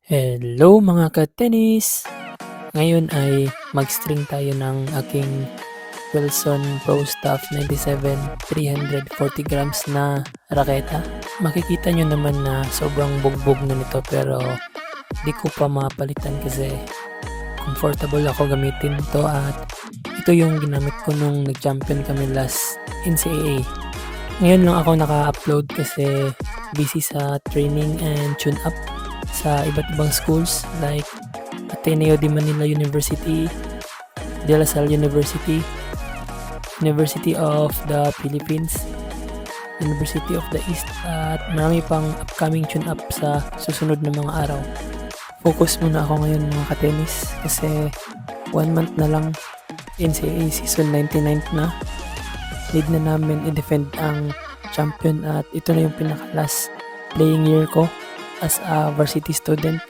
Hello mga ka-tennis! Ngayon ay mag-string tayo ng aking Wilson Pro Staff 97 340 grams na raketa. Makikita nyo naman na sobrang bugbog na nito pero di ko pa mapalitan kasi comfortable ako gamitin to at ito yung ginamit ko nung nag-champion kami last NCAA. Ngayon lang ako naka-upload kasi busy sa training and tune-up sa iba't ibang schools like Ateneo de Manila University, De La Salle University, University of the Philippines, University of the East at marami pang upcoming tune-up sa susunod na mga araw. Focus muna ako ngayon mga ka-tennis kasi 1 month na lang NCAA season 99 na. Need na namin i-defend ang champion at ito na yung pinaka-last playing year ko as a varsity student.